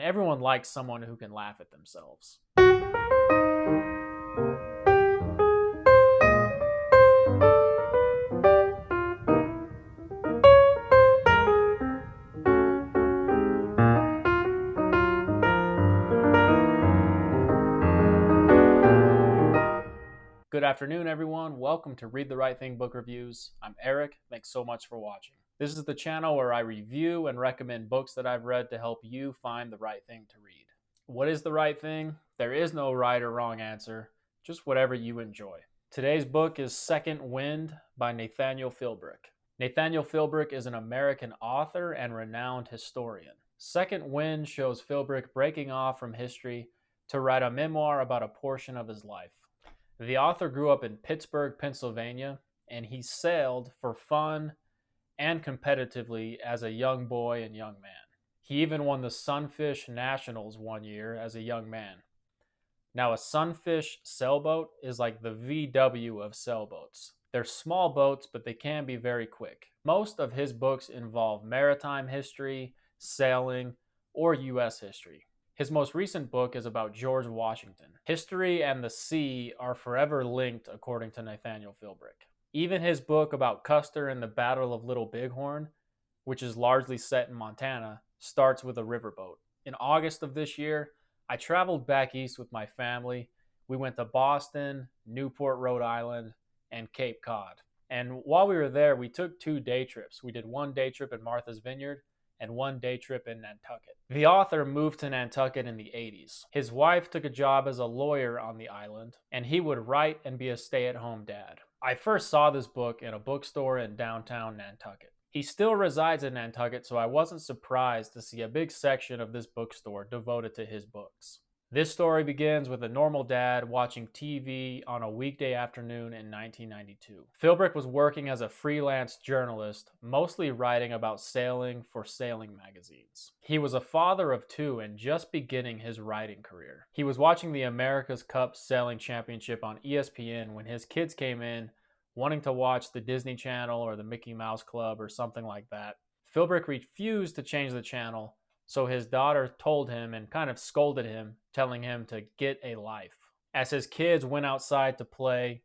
everyone likes someone who can laugh at themselves. Good afternoon, everyone. Welcome to Read the Right Thing Book Reviews. I'm Eric. Thanks so much for watching. This is the channel where I review and recommend books that I've read to help you find the right thing to read. What is the right thing? There is no right or wrong answer, just whatever you enjoy. Today's book is Second Wind by Nathaniel Philbrick. Nathaniel Philbrick is an American author and renowned historian. Second Wind shows Philbrick breaking off from history to write a memoir about a portion of his life. The author grew up in Pittsburgh, Pennsylvania, and he sailed for fun and competitively as a young boy and young man. He even won the Sunfish Nationals one year as a young man. Now, a sunfish sailboat is like the VW of sailboats. They're small boats, but they can be very quick. Most of his books involve maritime history, sailing, or U.S. history. His most recent book is about George Washington. History and the sea are forever linked, according to Nathaniel Philbrick. Even his book about Custer and the Battle of Little Bighorn, which is largely set in Montana, starts with a riverboat. In August of this year, I traveled back east with my family. We went to Boston, Newport, Rhode Island, and Cape Cod. And while we were there, we took 2 day trips. We did 1 day trip in Martha's Vineyard and 1 day trip in Nantucket. The author moved to Nantucket in the 80s. His wife took a job as a lawyer on the island, and he would write and be a stay-at-home dad. I first saw this book in a bookstore in downtown Nantucket. He still resides in Nantucket, so I wasn't surprised to see a big section of this bookstore devoted to his books. This story begins with a normal dad watching TV on a weekday afternoon in 1992. Philbrick was working as a freelance journalist, mostly writing about sailing for sailing magazines. He was a father of 2 and just beginning his writing career. He was watching the America's Cup Sailing Championship on ESPN when his kids came in, wanting to watch the Disney Channel or the Mickey Mouse Club or something like that. Philbrick refused to change the channel, so his daughter told him and kind of scolded him, telling him to get a life. As his kids went outside to play,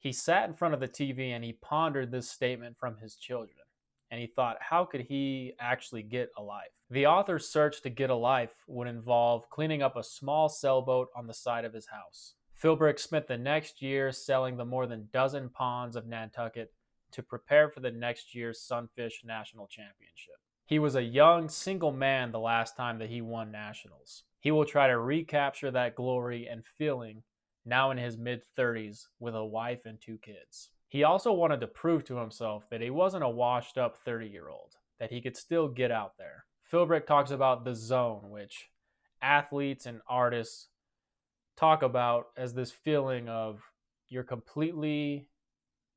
he sat in front of the TV and he pondered this statement from his children. And he thought, how could he actually get a life? The author's search to get a life would involve cleaning up a small sailboat on the side of his house. Philbrick spent the next year sailing the more than dozen ponds of Nantucket to prepare for the next year's Sunfish National Championship. He was a young, single man the last time that he won nationals. He will try to recapture that glory and feeling now in his mid-30s with a wife and 2 kids. He also wanted to prove to himself that he wasn't a washed-up 30-year-old, that he could still get out there. Philbrick talks about the zone, which athletes and artists talk about as this feeling of you're completely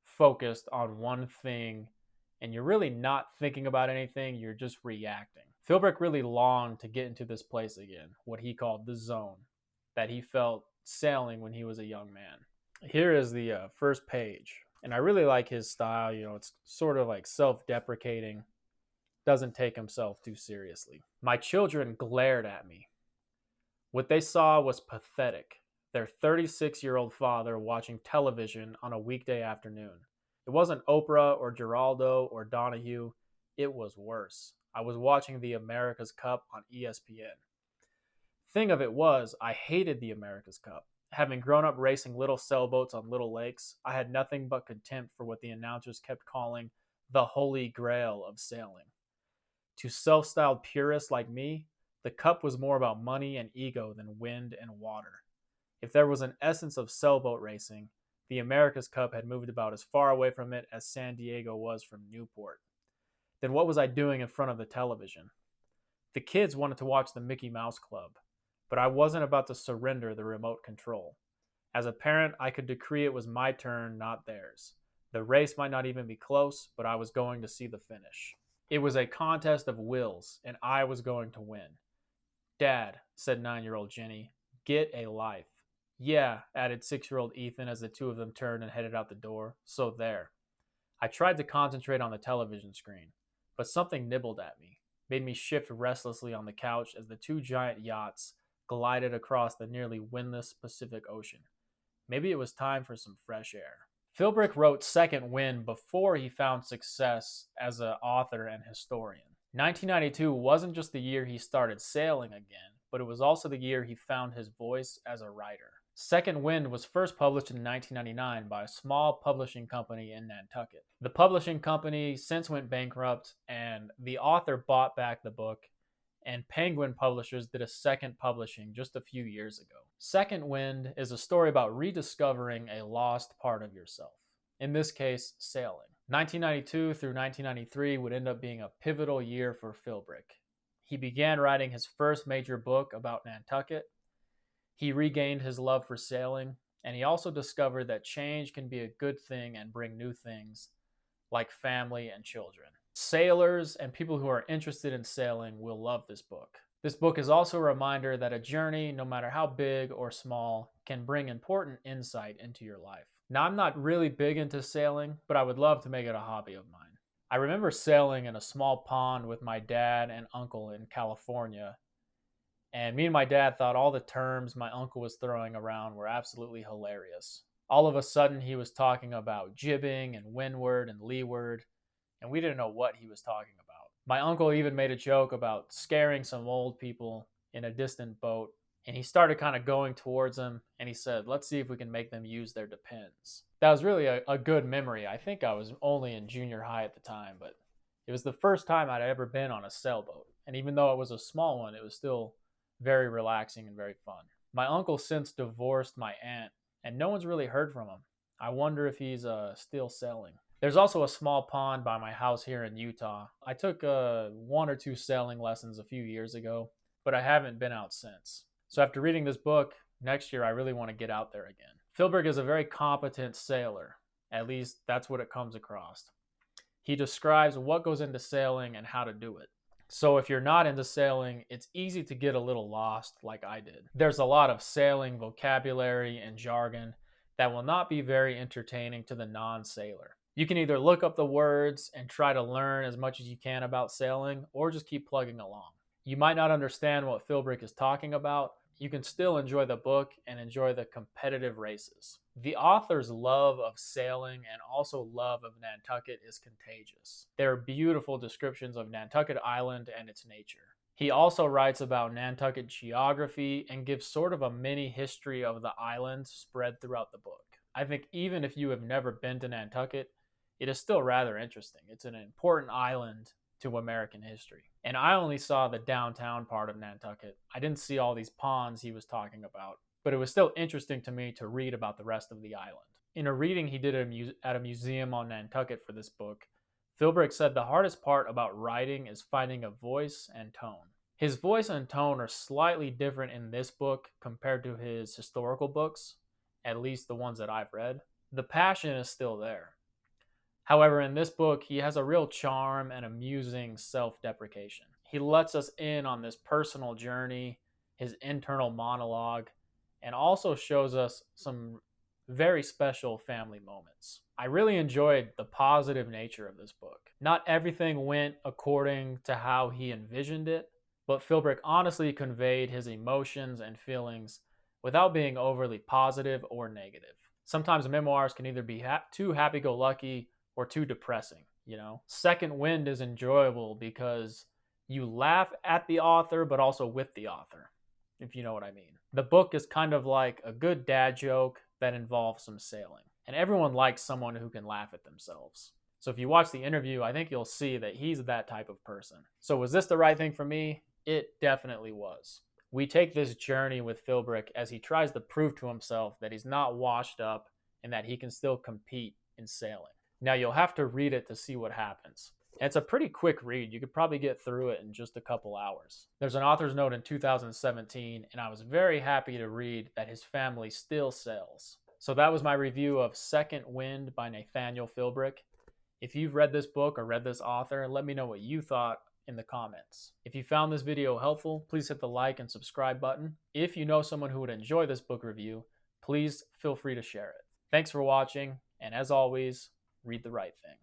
focused on one thing and you're really not thinking about anything, you're just reacting. Philbrick really longed to get into this place again, what he called the zone, that he felt sailing when he was a young man. Here is the first page, and I really like his style. It's sort of like self-deprecating, doesn't take himself too seriously. My children glared at me. What they saw was pathetic. Their 36-year-old father watching television on a weekday afternoon. It wasn't Oprah or Geraldo or Donahue. It was worse. I was watching the America's Cup on ESPN. Thing of it was, I hated the America's Cup. Having grown up racing little sailboats on little lakes, I had nothing but contempt for what the announcers kept calling the holy grail of sailing. To self-styled purists like me, the Cup was more about money and ego than wind and water. If there was an essence of sailboat racing, the America's Cup had moved about as far away from it as San Diego was from Newport. Then what was I doing in front of the television? The kids wanted to watch the Mickey Mouse Club, but I wasn't about to surrender the remote control. As a parent, I could decree it was my turn, not theirs. The race might not even be close, but I was going to see the finish. It was a contest of wills, and I was going to win. Dad, said 9-year-old Jenny, get a life. Yeah, added 6-year-old Ethan as the 2 of them turned and headed out the door. So there. I tried to concentrate on the television screen, but something nibbled at me. made me shift restlessly on the couch as the two giant yachts glided across the nearly windless Pacific Ocean. Maybe it was time for some fresh air. Philbrick wrote Second Wind before he found success as an author and historian. 1992 wasn't just the year he started sailing again, but it was also the year he found his voice as a writer. Second Wind was first published in 1999 by a small publishing company in Nantucket. The publishing company since went bankrupt, and the author bought back the book, and Penguin Publishers did a second publishing just a few years ago. Second Wind is a story about rediscovering a lost part of yourself. In this case, sailing. 1992 through 1993 would end up being a pivotal year for Philbrick. He began writing his first major book about Nantucket. He regained his love for sailing, and he also discovered that change can be a good thing and bring new things, like family and children. Sailors and people who are interested in sailing will love this book. This book is also a reminder that a journey, no matter how big or small, can bring important insight into your life. Now, I'm not really big into sailing, but I would love to make it a hobby of mine. I remember sailing in a small pond with my dad and uncle in California, and me and my dad thought all the terms my uncle was throwing around were absolutely hilarious. All of a sudden, he was talking about jibbing and windward and leeward, and we didn't know what he was talking about. My uncle even made a joke about scaring some old people in a distant boat, and he started kind of going towards them, and he said, let's see if we can make them use their depends. That was really a good memory. I think I was only in junior high at the time, but it was the first time I'd ever been on a sailboat, and even though it was a small one, it was still very relaxing and very fun. My uncle since divorced my aunt, and no one's really heard from him. I wonder if he's still sailing. There's also a small pond by my house here in Utah. I took 1 or 2 sailing lessons a few years ago, but I haven't been out since. So after reading this book, next year I really want to get out there again. Philbrick is a very competent sailor. At least that's what it comes across. He describes what goes into sailing and how to do it. So if you're not into sailing, it's easy to get a little lost like I did. There's a lot of sailing vocabulary and jargon that will not be very entertaining to the non-sailor. You can either look up the words and try to learn as much as you can about sailing, or just keep plugging along. You might not understand what Philbrick is talking about. You can still enjoy the book and enjoy the competitive races. The author's love of sailing and also love of Nantucket is contagious. There are beautiful descriptions of Nantucket Island and its nature. He also writes about Nantucket geography and gives sort of a mini history of the island spread throughout the book. I think even if you have never been to Nantucket, it is still rather interesting. It's an important island to American history. And I only saw the downtown part of Nantucket. I didn't see all these ponds he was talking about, but it was still interesting to me to read about the rest of the island. In a reading he did at a museum on Nantucket for this book, Philbrick said the hardest part about writing is finding a voice and tone. His voice and tone are slightly different in this book compared to his historical books, at least the ones that I've read. The passion is still there. However, in this book, he has a real charm and amusing self-deprecation. He lets us in on this personal journey, his internal monologue, and also shows us some very special family moments. I really enjoyed the positive nature of this book. Not everything went according to how he envisioned it, but Philbrick honestly conveyed his emotions and feelings without being overly positive or negative. Sometimes memoirs can either be too happy-go-lucky or too depressing, you know? Second Wind is enjoyable because you laugh at the author, but also with the author, if you know what I mean. The book is kind of like a good dad joke that involves some sailing. And everyone likes someone who can laugh at themselves. So if you watch the interview, I think you'll see that he's that type of person. So was this the right thing for me? It definitely was. We take this journey with Philbrick as he tries to prove to himself that he's not washed up and that he can still compete in sailing. Now, you'll have to read it to see what happens. It's a pretty quick read. You could probably get through it in just a couple hours. There's an author's note in 2017, and I was very happy to read that his family still sails. So that was my review of Second Wind by Nathaniel Philbrick. If you've read this book or read this author, let me know what you thought in the comments. If you found this video helpful, please hit the like and subscribe button. If you know someone who would enjoy this book review, please feel free to share it. Thanks for watching, and as always, read the right thing.